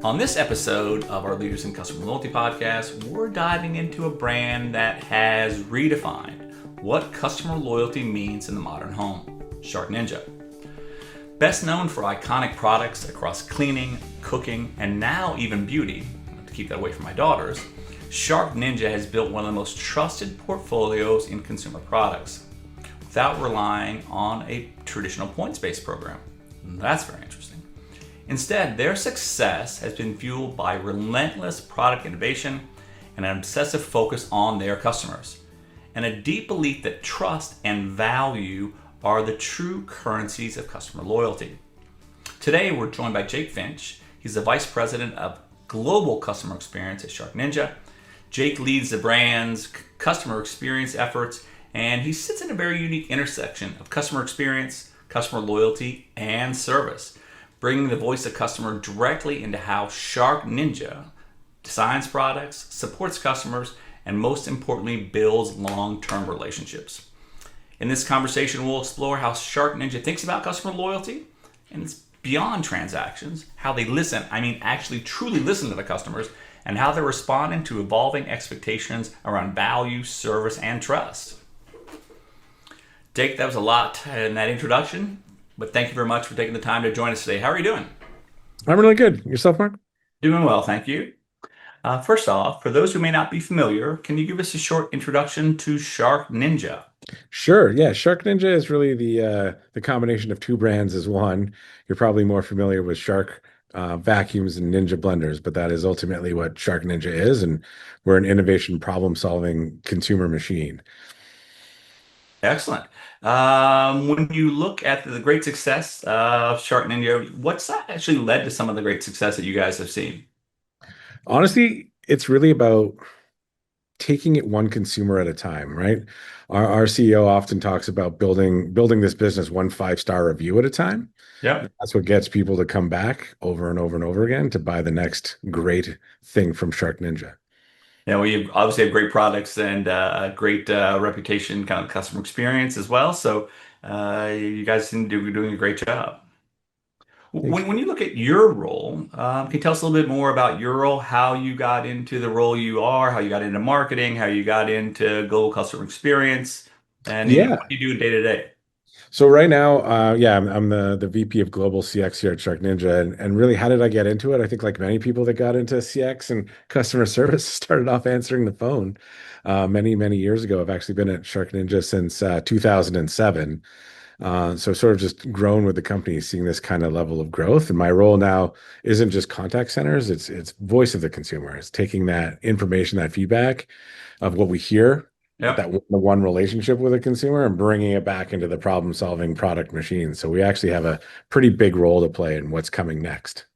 On this episode of our Leaders in Customer Loyalty podcast, we're diving into a brand that has redefined what customer loyalty means in the modern home, SharkNinja. Best known for iconic products across cleaning, cooking, and now even beauty, to keep that away from my daughters, SharkNinja has built one of the most trusted portfolios in consumer products without relying on a traditional points-based program. That's very interesting. Instead, their success has been fueled by relentless product innovation and an obsessive focus on their customers, and a deep belief that trust and value are the true currencies of customer loyalty. Today, we're joined by Jake Finch. He's the Vice President of Global Customer Experience at SharkNinja. Jake leads the brand's customer experience efforts, and he sits in a very unique intersection of customer experience, customer loyalty, and service, bringing the voice of customer directly into how SharkNinja designs products, supports customers, and most importantly, builds long-term relationships. In this conversation, we'll explore how SharkNinja thinks about customer loyalty, and it's beyond transactions, how they listen, actually truly listen to the customers, and how they're responding to evolving expectations around value, service, and trust. Jake, that was a lot in that introduction. But thank you very much for taking the time to join us today. How are you doing? I'm really good. Yourself, Mark? Doing well, thank you. First off, for those who may not be familiar, can you give us a short introduction to SharkNinja? Sure. Yeah, SharkNinja is really the combination of two brands as one. You're probably more familiar with Shark vacuums and Ninja blenders, but that is ultimately what SharkNinja is, and we're an innovation problem-solving consumer machine. Excellent. When you look at the great success of SharkNinja, what's that actually led to some of the great success that you guys have seen? Honestly, it's really about taking it one consumer at a time, right? Our CEO often talks about building this business one five-star review at a time. Yep. That's what gets people to come back over and over and over again to buy the next great thing from SharkNinja. Yeah, we obviously have great products and a great reputation, kind of customer experience as well. So you guys seem to be doing a great job. Thanks. When you look at your role, can you tell us a little bit more about your role, how you got into the role you are, how you got into marketing, how you got into global customer experience, and Yeah. what you do day to day? So right now, yeah, I'm the VP of Global CX here at SharkNinja, and really, how did I get into it? I think like many people that got into CX and customer service, started off answering the phone many years ago. I've actually been at SharkNinja since 2007. So sort of just grown with the company, seeing this kind of level of growth. And my role now isn't just contact centers; it's voice of the consumer. It's taking that information, that feedback of what we hear, Yep. the one relationship with a consumer, and bringing it back into the problem-solving product machine. So we actually have a pretty big role to play in what's coming next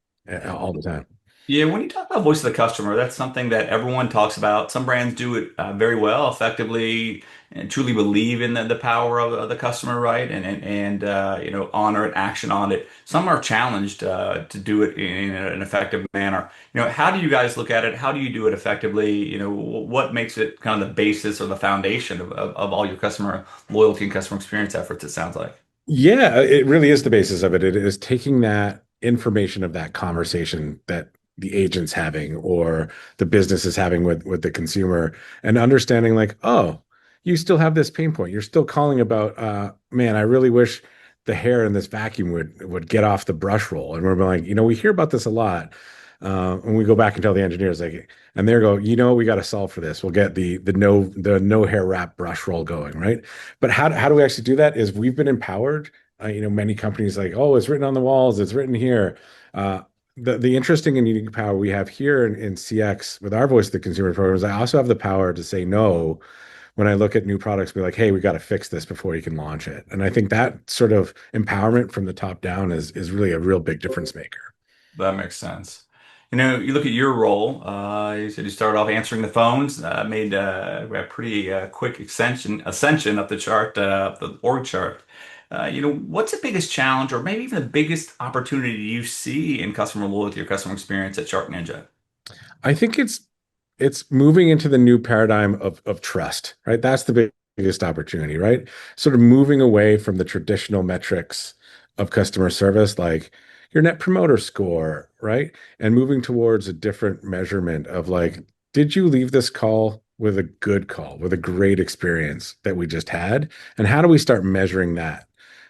all the time. Yeah, when you talk about voice of the customer, that's something that everyone talks about. Some brands do it very well, effectively, and truly believe in the power of the customer, right? And honor and action on it. Some are challenged to do it in an effective manner. How do you guys look at it? How do you do it effectively? What makes it kind of the basis or the foundation of all your customer loyalty and customer experience efforts, it sounds like. Yeah, it really is the basis of it. It is taking that information of that conversation that the agent's having or the business is having with the consumer and understanding like, oh, you still have this pain point. You're still calling about, man, I really wish the hair in this vacuum would get off the brush roll. And we're like, we hear about this a lot. And we go back and tell the engineers like, and they go, we got to solve for this. We'll get the no hair wrap brush roll going, right? But how do we actually do that? Is we've been empowered. Many companies like, oh, it's written on the walls, it's written here. The interesting and unique power we have here in CX with our voice of the consumer program is I also have the power to say no when I look at new products, be like, hey, we got to fix this before you can launch it. And I think that sort of empowerment from the top down is really a real big difference maker. That makes sense. You look at your role. You said you started off answering the phones, made a pretty quick ascension up the chart, up the org chart. What's the biggest challenge, or maybe even the biggest opportunity you see in customer loyalty or customer experience at SharkNinja? I think it's moving into the new paradigm of trust, right? That's the biggest opportunity, right? Sort of moving away from the traditional metrics of customer service, like, your net promoter score, right? And moving towards a different measurement of like, did you leave this call with a good call, with a great experience that we just had? And how do we start measuring that?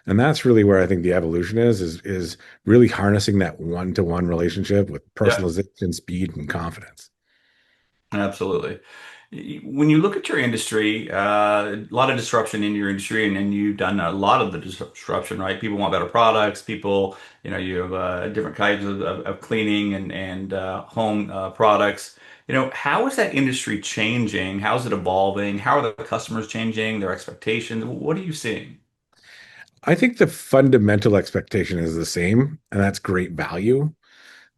And that's really where I think the evolution is really harnessing that one-to-one relationship with Yeah, personalization, speed, and confidence. absolutely. When you look at your industry, a lot of disruption in your industry, and you've done a lot of the disruption, right? People want better products. People, you have different kinds of cleaning and home products. How is that industry changing? How is it evolving? How are the customers changing, their expectations? What are you seeing? I think the fundamental expectation is the same, and that's great value.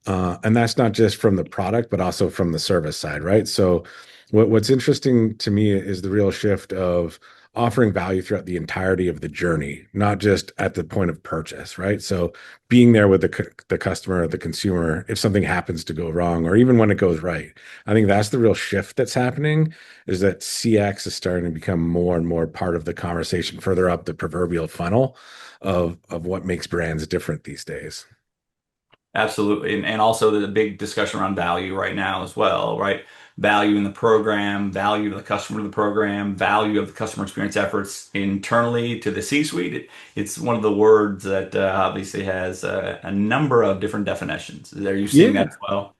And that's not just from the product, but also from the service side, right? So, what's interesting to me is the real shift of offering value throughout the entirety of the journey, not just at the point of purchase, right? So, being there with the customer or the consumer if something happens to go wrong, or even when it goes right. I think that's the real shift that's happening. Is that CX is starting to become more and more part of the conversation further up the proverbial funnel of what makes brands different these days. Absolutely. And also the big discussion around value right now as well, right? Value in the program, value of the customer to the program, value of the customer experience efforts internally to the C-suite. It's one of the words that obviously has a number of different definitions. Are you seeing that Yeah. as well?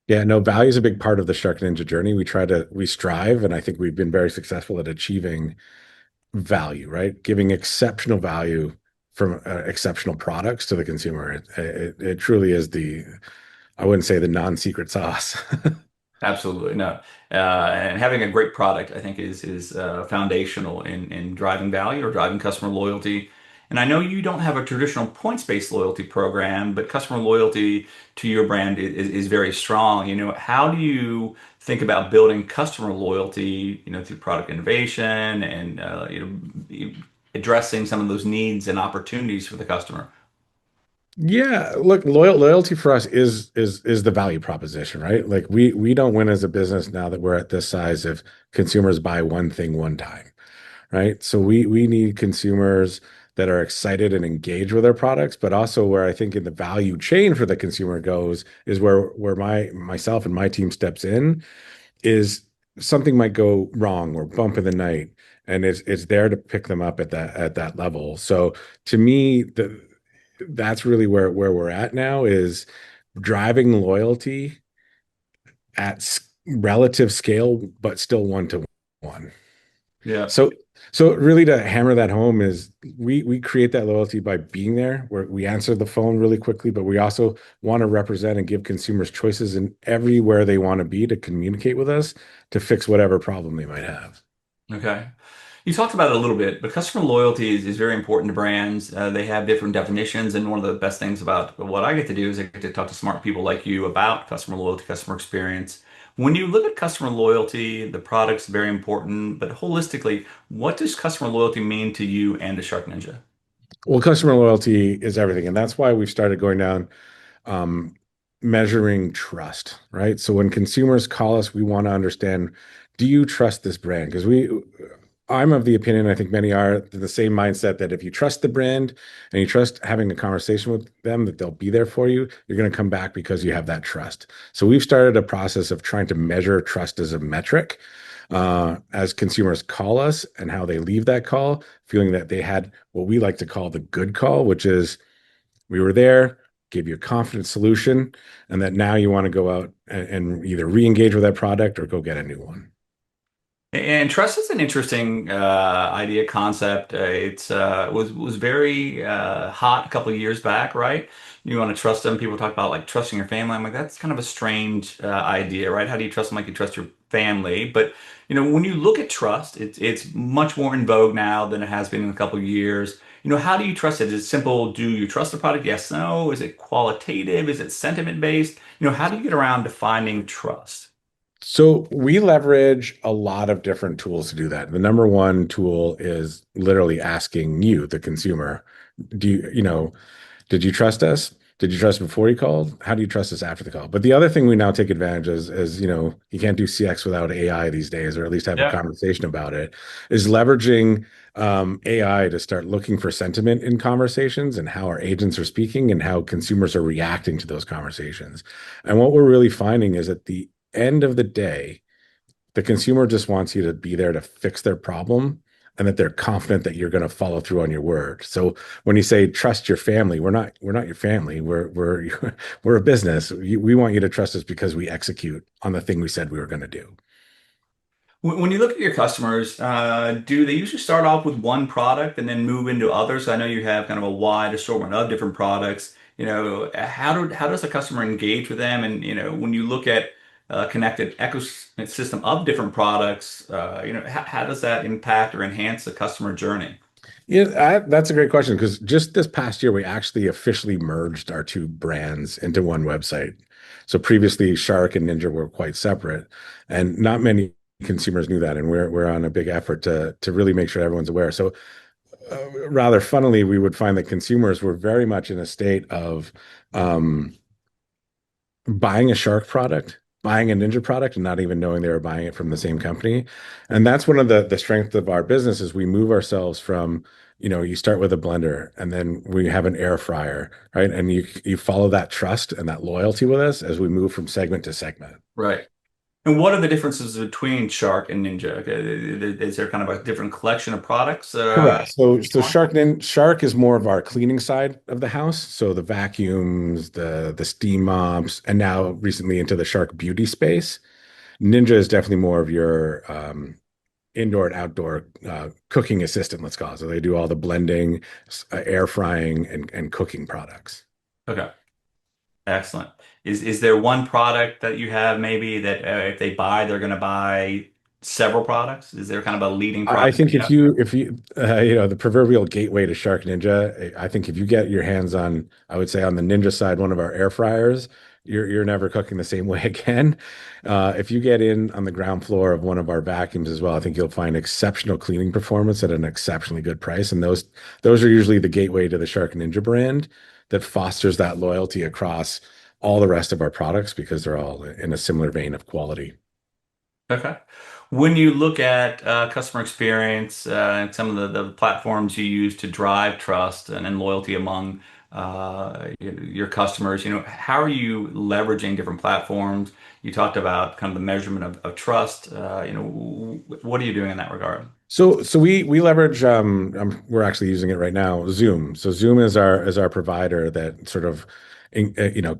Yeah, no, value is a big part of the SharkNinja journey. We strive, and I think we've been very successful at achieving value, right? Giving exceptional value from exceptional products to the consumer. It truly is I wouldn't say the non-secret sauce. Absolutely no, and having a great product, I think, is foundational in driving value or driving customer loyalty. And I know you don't have a traditional points-based loyalty program, but customer loyalty to your brand is very strong. How do you think about building customer loyalty, through product innovation and addressing some of those needs and opportunities for the customer? Yeah, look, loyalty for us is the value proposition, right? Like we don't win as a business now that we're at this size if consumers buy one thing one time, right? So we need consumers that are excited and engaged with our products, but also where I think in the value chain for the consumer goes is where myself and my team steps in is something might go wrong or bump in the night, and it's there to pick them up at that level. So to me, that's really where we're at now is driving loyalty at relative scale, but still one to one. Yeah. So, so really to hammer that home is we create that loyalty by being there where we answer the phone really quickly, but we also want to represent and give consumers choices in everywhere they want to be to communicate with us to fix whatever problem they might have. Okay. You talked about it a little bit, but customer loyalty is very important to brands. They have different definitions, and one of the best things about what I get to do is I get to talk to smart people like you about customer loyalty, customer experience. When you look at customer loyalty, the product's very important, but holistically, what does customer loyalty mean to you and to Shark Ninja? Well, customer loyalty is everything, and that's why we've started going down um, measuring trust, right? So when consumers call us, we want to understand, do you trust this brand? Because I'm of the opinion, I think many are, the same mindset that if you trust the brand and you trust having a conversation with them, that they'll be there for you, you're going to come back because you have that trust. So we've started a process of trying to measure trust as a metric. As consumers call us and how they leave that call, feeling that they had what we like to call the good call, which is we were there, gave you a confident solution, and that now you want to go out and either re-engage with that product or go get a new one. And trust is an interesting idea concept. It's was very hot a couple of years back, right? You want to trust them. People talk about like trusting your family. I'm like, that's kind of a strange idea, right? How do you trust them like you trust your family? But when you look at trust, it's much more in vogue now than it has been in a couple of years. How do you trust it? Is it simple? Do you trust the product? Yes, no. Is it qualitative? Is it sentiment based? How do you get around defining trust? So we leverage a lot of different tools to do that. The number one tool is literally asking you, the consumer, do you, did you trust us? Did you trust before you called? How do you trust us after the call? But the other thing we now take advantage is, you can't do CX without AI these days, or at least have a Yeah. conversation about it, is leveraging AI to start looking for sentiment in conversations and how our agents are speaking and how consumers are reacting to those conversations. And what we're really finding is at the end of the day, the consumer just wants you to be there to fix their problem and that they're confident that you're going to follow through on your word. So when you say trust your family, we're not your family. We're we're a business. We want you to trust us because we execute on the thing we said we were going to do. When you look at your customers, do they usually start off with one product and then move into others? I know you have kind of a wide assortment of different products. How does a customer engage with them? And when you look at connected ecosystem of different products, how does that impact or enhance the customer journey? Yeah, that's a great question because just this past year, we actually officially merged our two brands into one website. So previously, Shark and Ninja were quite separate, and not many consumers knew that. And we're on a big effort to really make sure everyone's aware. So rather funnily, we would find that consumers were very much in a state of um, buying a Shark product, buying a Ninja product, and not even knowing they were buying it from the same company. And that's one of the strengths of our business is we move ourselves from, you start with a blender and then we have an air fryer, right? And you follow that trust and that loyalty with us as we move from segment to segment. Right. And what are the differences between Shark and Ninja? Is there kind of a different collection of products Correct. So each one? Shark is more of our cleaning side of the house. So the vacuums, the steam mops, and now recently into the Shark beauty space. Ninja is definitely more of your indoor and outdoor cooking assistant, let's call it. So they do all the blending, air frying, and cooking products. Okay. Excellent. Is there one product that you have maybe that if they buy, they're going to buy several products? Is there kind of a leading I product that think you have? if you the proverbial gateway to Shark Ninja, I think if you get your hands on, I would say on the Ninja side, one of our air fryers, you're never cooking the same way again. If you get in on the ground floor of one of our vacuums as well, I think you'll find exceptional cleaning performance at an exceptionally good price, and those are usually the gateway to the Shark Ninja brand that fosters that loyalty across all the rest of our products because they're all in a similar vein of quality. Okay. When you look at customer experience and some of the platforms you use to drive trust and loyalty among your customers, how are you leveraging different platforms? You talked about kind of the measurement of trust. What are you doing in that regard? So we leverage we're actually using it right now, Zoom. So Zoom is our provider that sort of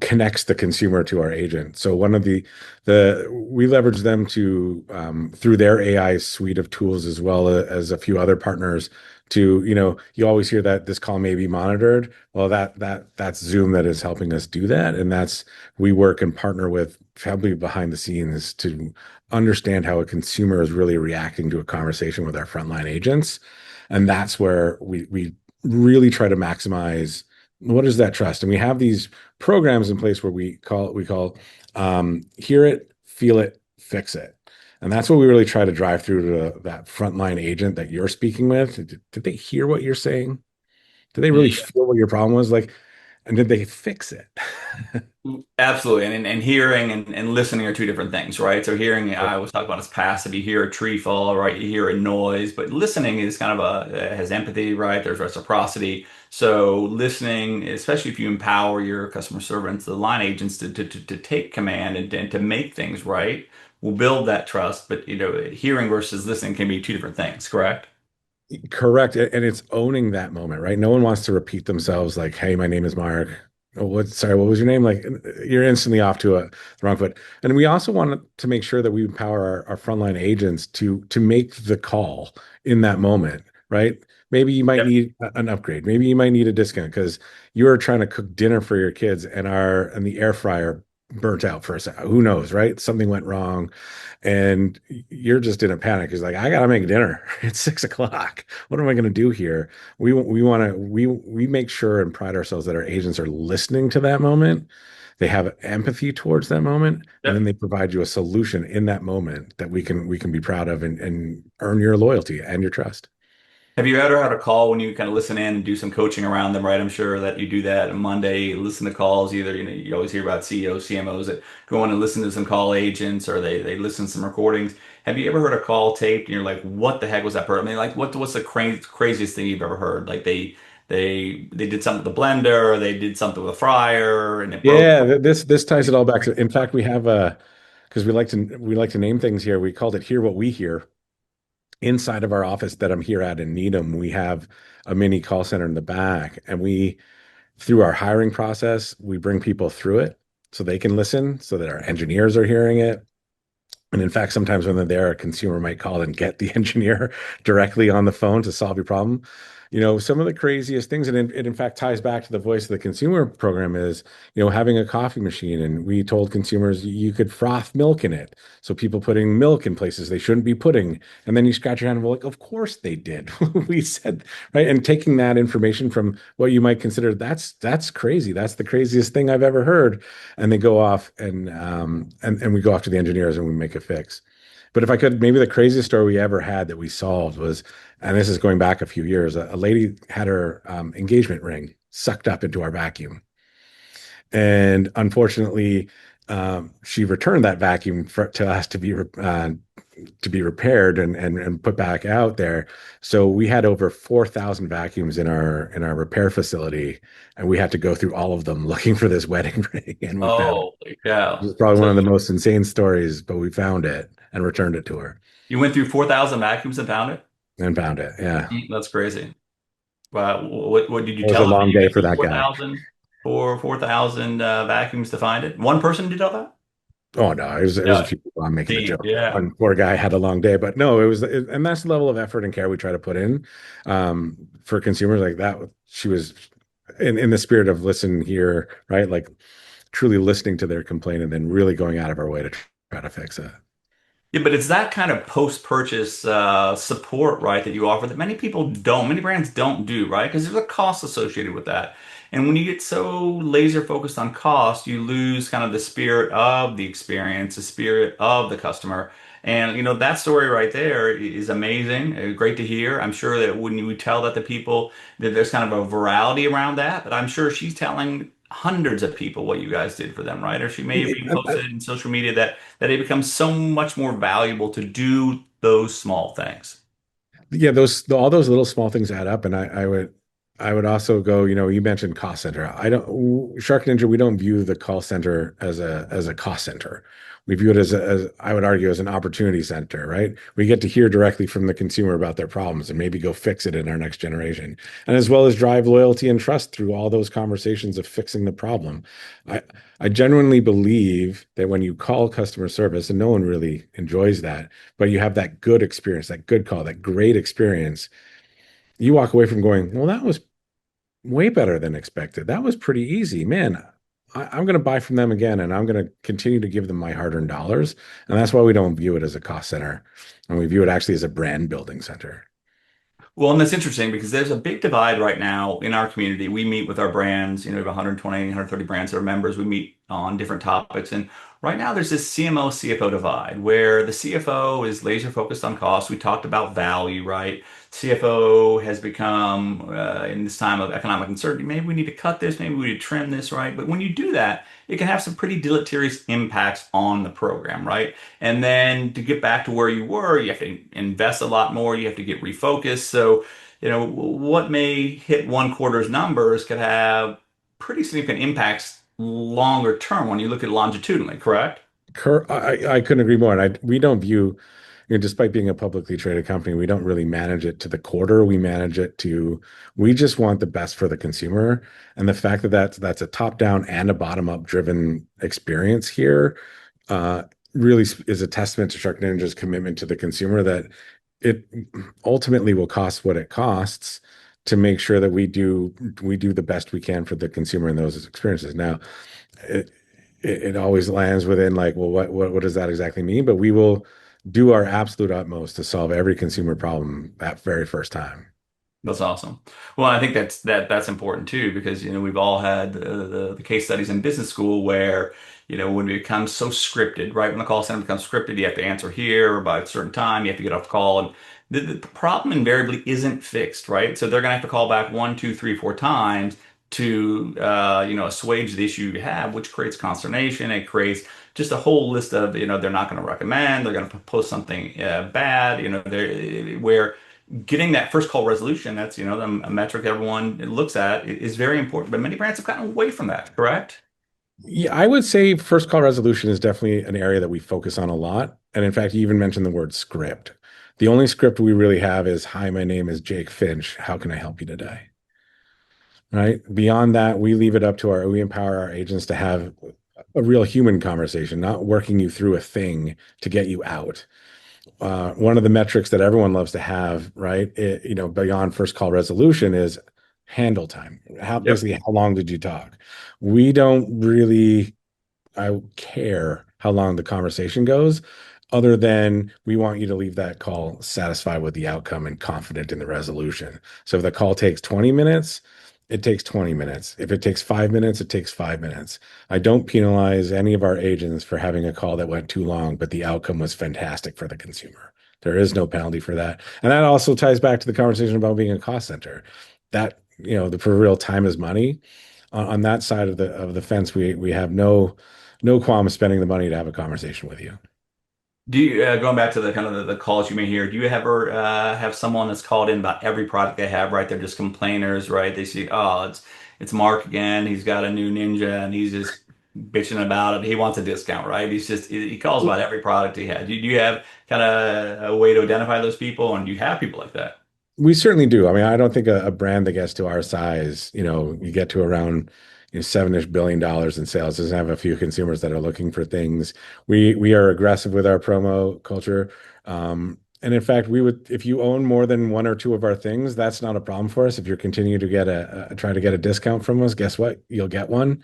connects the consumer to our agent. So one of the we leverage them to through their AI suite of tools as well as a few other partners to, you always hear that this call may be monitored. Well, that's Zoom that is helping us do that. And that's we work and partner with probably behind the scenes to understand how a consumer is really reacting to a conversation with our frontline agents. And that's where we really try to maximize what is that trust. And we have these programs in place where we call hear it, feel it, fix it. And that's what we really try to drive through to that frontline agent that you're speaking with. Did they hear what you're saying? Did they really feel what your problem was? Like, and did they fix it? Absolutely. And hearing and listening are two different things, right? So hearing, I always talk about as passive. You hear a tree fall, right? You hear a noise, but listening is kind of has empathy, right? There's reciprocity. So listening, especially if you empower your customer servants, the line agents to take command and to make things right, will build that trust. But, hearing versus listening can be two different things, correct? Correct. And it's owning that moment, right? No one wants to repeat themselves like, hey, my name is Mark. Oh, sorry, what was your name? Like you're instantly off to the wrong foot. And we also want to make sure that we empower our frontline agents to make the call in that moment, right? Maybe you might Yep. need an upgrade. Maybe you might need a discount because you're trying to cook dinner for your kids and the air fryer burnt out for a second. Who knows, right? Something went wrong and you're just in a panic. It's like, I gotta make dinner. It's 6 o'clock. What am I gonna do here? We make sure and pride ourselves that our agents are listening to that moment. They have empathy towards that moment, and then Yep. they provide you a solution in that moment that we can be proud of and earn your loyalty and your trust. Have you ever had a call when you kind of listen in and do some coaching around them, right? I'm sure that you do that on Monday, listen to calls, either, you always hear about CEOs, CMOs that go in and listen to some call agents or they listen to some recordings. Have you ever heard a call taped and you're like, what the heck was that person? I mean, like, what's the craziest thing you've ever heard? Like they did something with the blender, or they did something with a fryer and it broke. Yeah, this ties it all back to. In fact, we have a because we like to name things here. We called it "Hear What We Hear." Inside of our office that I'm here at in Needham, we have a mini call center in the back, and we through our hiring process, we bring people through it so they can listen, so that our engineers are hearing it. And in fact, sometimes when they're there, a consumer might call and get the engineer directly on the phone to solve your problem. Some of the craziest things, and it in fact ties back to the voice of the consumer program is, having a coffee machine. And we told consumers you could froth milk in it. So people putting milk in places they shouldn't be putting. And then you scratch your hand and we're like, of course they did. We said, right. And taking that information from what you might consider that's crazy. That's the craziest thing I've ever heard. And they go off and we go off to the engineers and we make a fix. But if I could, maybe the craziest story we ever had that we solved was, and this is going back a few years, a lady had her engagement ring sucked up into our vacuum. And unfortunately, she returned that vacuum to us to be repaired and put back out there. So we had over 4,000 vacuums in our repair facility, and we had to go through all of them looking for this wedding ring, and we found it. Oh, It yeah. was probably So one of the most insane stories, but we found it and returned it to her you went through 4,000 vacuums and found it? and found it. Yeah. That's crazy. Wow. What did you It was tell a them that long you day went for through that guy. 4,000 vacuums to find it? One person did all that? Oh no, it was a Yeah. few people. I'm making a Team. joke. Yeah. One poor guy had a long day, but no, and that's the level of effort and care we try to put in for consumers like that. She was in the spirit of listen here, right? Like truly listening to their complaint and then really going out of our way to try to fix it. Yeah, but it's that kind of post-purchase support, right, that you offer that many brands don't do, right? Because there's a cost associated with that. And when you get so laser focused on cost, you lose kind of the spirit of the experience, the spirit of the customer. And that story right there is amazing, great to hear. I'm sure that when you tell that to people, that there's kind of a virality around that. But I'm sure she's telling hundreds of people what you guys did for them, right? Or she may have even posted in social media that it becomes so much more valuable to do those small things. Yeah, those all those little small things add up, and I would also go. You mentioned cost center. I don't Shark Ninja. We don't view the call center as a cost center. We view it as I would argue as an opportunity center. Right? We get to hear directly from the consumer about their problems and maybe go fix it in our next generation, and as well as drive loyalty and trust through all those conversations of fixing the problem. I I genuinely believe that when you call customer service, and no one really enjoys that, but you have that good experience, that good call, that great experience, you walk away from going, well, that was way better than expected. That was pretty easy. Man, I'm going to buy from them again and I'm going to continue to give them my hard-earned dollars. And that's why we don't view it as a cost center. And we view it actually as a brand building center. Well, and that's interesting because there's a big divide right now in our community. We meet with our brands, we have 120, 130 brands that are members. We meet on different topics. And right now there's this CMO CFO divide where the CFO is laser focused on cost. We talked about value, right? CFO has become, in this time of economic uncertainty, maybe we need to cut this, maybe we need to trim this, right? But when you do that, it can have some pretty deleterious impacts on the program, right? And then to get back to where you were, you have to invest a lot more. You have to get refocused. So, what may hit one quarter's numbers could have pretty significant impacts longer term when you look at it longitudinally, correct? I couldn't agree more. And we don't view, despite being a publicly traded company, we don't really manage it to the quarter. We just want the best for the consumer. And the fact that that's a top down and a bottom up driven experience here uh, really is a testament to Shark Ninja's commitment to the consumer that it ultimately will cost what it costs to make sure that we do the best we can for the consumer in those experiences. Now, it, it always lands within like, well, what does that exactly mean? But we will do our absolute utmost to solve every consumer problem that very first time. That's awesome. Well, I think that's important too because we've all had the case studies in business school where when it becomes so scripted, right? When the call center becomes scripted, you have to answer here by a certain time, you have to get off the call, and the problem invariably isn't fixed, right? So they're going to have to call back one, two, three, four times to assuage the issue you have, which creates consternation. It creates just a whole list of they're not going to recommend, they're going to post something bad, they're where getting that first call resolution, that's a metric everyone looks at, is very important. But many brands have gotten away from that, correct? Yeah, I would say first call resolution is definitely an area that we focus on a lot. And in fact, you even mentioned the word script. The only script we really have is, "Hi, my name is Jake Finch. How can I help you today?" Right? Beyond that, we empower our agents to have a real human conversation, not working you through a thing to get you out. One of the metrics that everyone loves to have, right? Beyond first call resolution is handle time. Yep. Basically, how long did you talk? We don't really I care how long the conversation goes, other than we want you to leave that call satisfied with the outcome and confident in the resolution. So if the call takes 20 minutes, it takes 20 minutes. If it takes 5 minutes, it takes 5 minutes. I don't penalize any of our agents for having a call that went too long, but the outcome was fantastic for the consumer. There is no penalty for that. And that also ties back to the conversation about being a cost center. That, for real, time is money. On that side of the fence, we have no qualm spending the money to have a conversation with you. Do you, going back to the kind of the calls you may hear, do you ever have someone that's called in about every product they have, right? They're just complainers, right? They see, oh, it's Mark again. He's got a new Ninja and he's just bitching about it. He wants a discount, right? He calls about every product he had. Do you have kind of a way to identify those people, and do you have people like that? We certainly do. I mean, I don't think a brand that gets to our size, you get to around $7-ish billion in sales, doesn't have a few consumers that are looking for things. We are aggressive with our promo culture. And in fact, we would, if you own more than one or two of our things, that's not a problem for us. If you're continuing to try to get a discount from us, guess what? You'll get one.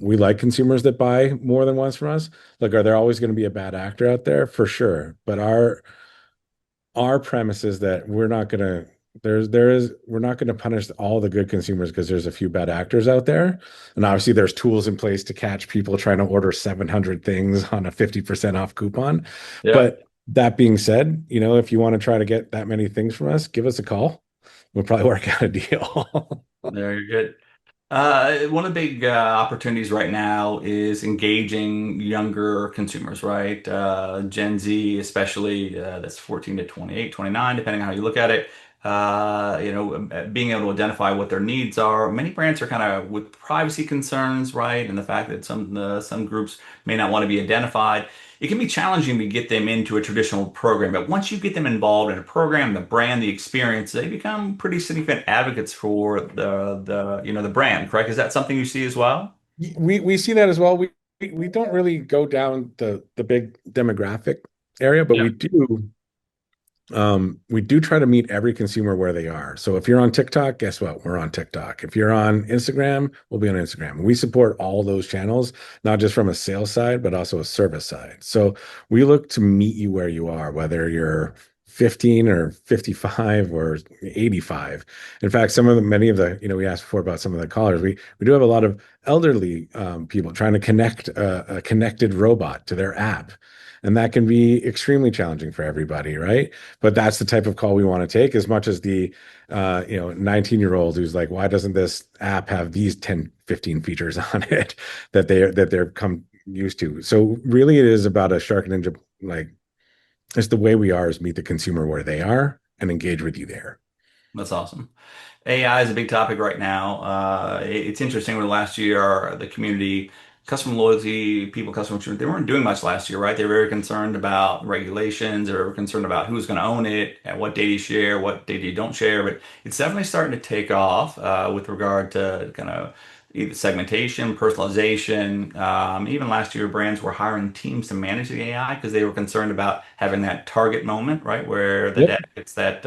We like consumers that buy more than once from us. Look, are there always going to be a bad actor out there? For sure. But our premise is that we're not going to punish all the good consumers because there's a few bad actors out there. And obviously there's tools in place to catch people trying to order 700 things on a 50% off coupon. Yeah. But that being said, if you want to try to get that many things from us, give us a call. We'll probably work out a deal. Very good. One of the big opportunities right now is engaging younger consumers, right? Gen Z, especially, that's 14 to 28, 29, depending on how you look at it. Being able to identify what their needs are. Many brands are kind of with privacy concerns, right? And the fact that some groups may not want to be identified. It can be challenging to get them into a traditional program, but once you get them involved in a program, the brand, the experience, they become pretty significant advocates for the brand, correct? Is that something you see as well? We see that as well. We don't really go down the big demographic area, but Yeah. we do try to meet every consumer where they are. So if you're on TikTok, guess what? We're on TikTok. If you're on Instagram, we'll be on Instagram. We support all those channels, not just from a sales side, but also a service side. So we look to meet you where you are, whether you're 15 or 55 or 85. In fact, many of the, we asked before about some of the callers. We do have a lot of elderly people trying to connect a connected robot to their app. And that can be extremely challenging for everybody, right? But that's the type of call we want to take, as much as the 19-year-old who's like, why doesn't this app have these 10, 15 features on it that they're come used to? So really it is about a SharkNinja, like, it's the way we are, is meet the consumer where they are and engage with you there. That's awesome. AI is a big topic right now. It's interesting. Over the last year, the community, customer loyalty, customer experience, they weren't doing much last year, right? They were very concerned about regulations. They were concerned about who's going to own it and what data you share, what data you don't share. But it's definitely starting to take off with regard to kind of either segmentation, personalization. Even last year, brands were hiring teams to manage the AI because they were concerned about having that target moment, right, where the Yep. data gets that.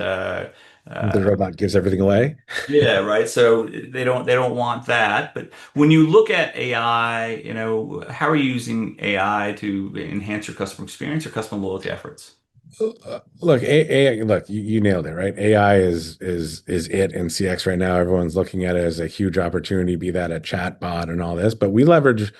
The robot gives everything away. Yeah, right. So they don't want that. But when you look at AI, how are you using AI to enhance your customer experience or customer loyalty efforts? Look, look, you nailed it, right? AI is it in CX right now. Everyone's looking at it as a huge opportunity, be that a chat bot and all this. But we leverage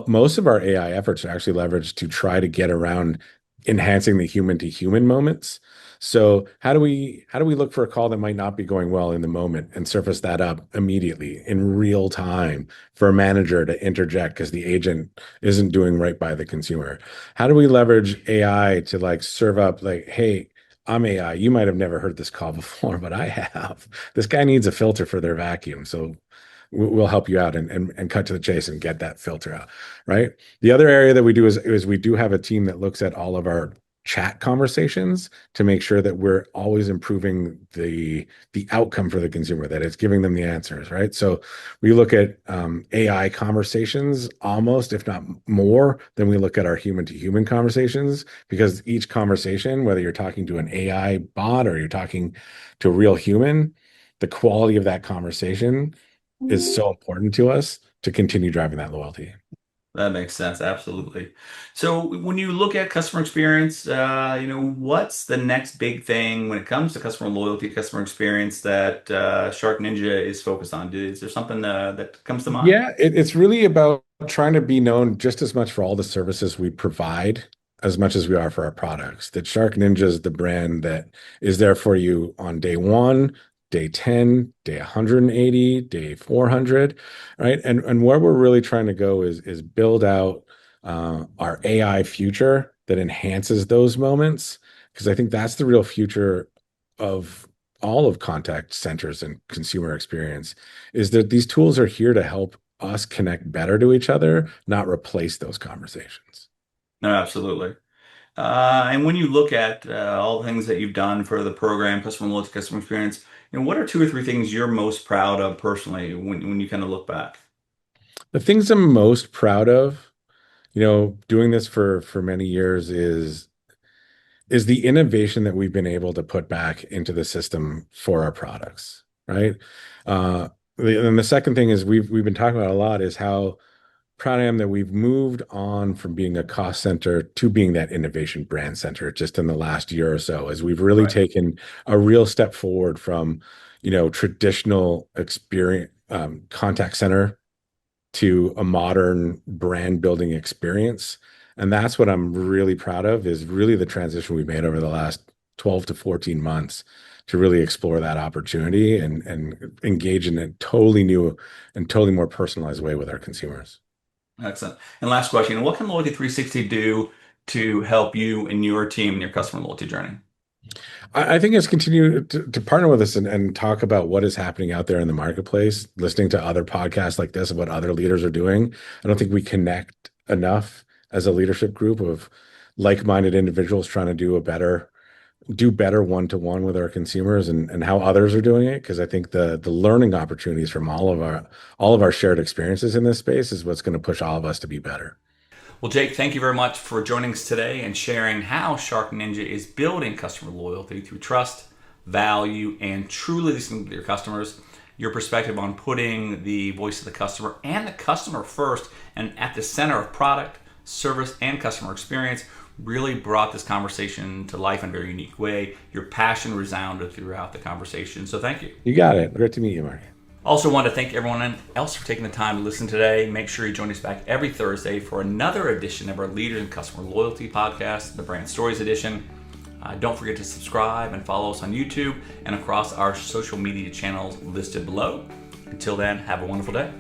most of our AI efforts are actually leveraged to try to get around enhancing the human to human moments. So how do we look for a call that might not be going well in the moment and surface that up immediately in real time for a manager to interject because the agent isn't doing right by the consumer? How do we leverage AI to like serve up like, hey, I'm AI. You might have never heard this call before, but I have. This guy needs a filter for their vacuum. So we'll help you out and cut to the chase and get that filter out, right? The other area that we do is we do have a team that looks at all of our chat conversations to make sure that we're always improving the outcome for the consumer, that it's giving them the answers, right? So we look at AI conversations almost, if not more, than we look at our human to human conversations, because each conversation, whether you're talking to an AI bot or you're talking to a real human, the quality of that conversation is so important to us to continue driving that loyalty. That makes sense. Absolutely. So when you look at customer experience, what's the next big thing when it comes to customer loyalty, customer experience that SharkNinja is focused on? Is there something that comes to mind? Yeah, it's really about trying to be known just as much for all the services we provide as much as we are for our products. That Shark Ninja is the brand that is there for you on day one, day 10, day 180, day 400, right? And where we're really trying to go is build out our AI future that enhances those moments, because I think that's the real future of all of contact centers and consumer experience, is that these tools are here to help us connect better to each other, not replace those conversations. No, absolutely. And when you look at all the things that you've done for the program, customer loyalty, customer experience, what are two or three things you're most proud of personally when you kind of look back? The things I'm most proud of, doing this for many years is the innovation that we've been able to put back into the system for our products, right? Uh, and the second thing is we've been talking about a lot is how proud I am that we've moved on from being a cost center to being that innovation brand center just in the last year or so, as we've really Right. taken a real step forward from, traditional experience contact center to a modern brand building experience. And that's what I'm really proud of, is really the transition we've made over the last 12 to 14 months to really explore that opportunity and engage in a totally new and totally more personalized way with our consumers. Excellent. And last question, what can Loyalty 360 do to help you and your team and your customer loyalty journey? I think it's continue to partner with us and talk about what is happening out there in the marketplace, listening to other podcasts like this of what other leaders are doing. I don't think we connect enough as a leadership group of like-minded individuals trying to do better one-to-one with our consumers and how others are doing it. Because I think the learning opportunities from all of our shared experiences in this space is what's going to push all of us to be better. Well, Jake, thank you very much for joining us today and sharing how SharkNinja is building customer loyalty through trust, value, and truly listening to your customers. Your perspective on putting the voice of the customer and the customer first and at the center of product, service, and customer experience really brought this conversation to life in a very unique way. Your passion resounded throughout the conversation. So thank you. You got it. Great to meet you, Mark. Also want to thank everyone else for taking the time to listen today. Make sure you join us back every Thursday for another edition of our Leaders in Customer Loyalty podcast, the Brand Stories edition. Don't forget to subscribe and follow us on YouTube and across our social media channels listed below. Until then, have a wonderful day.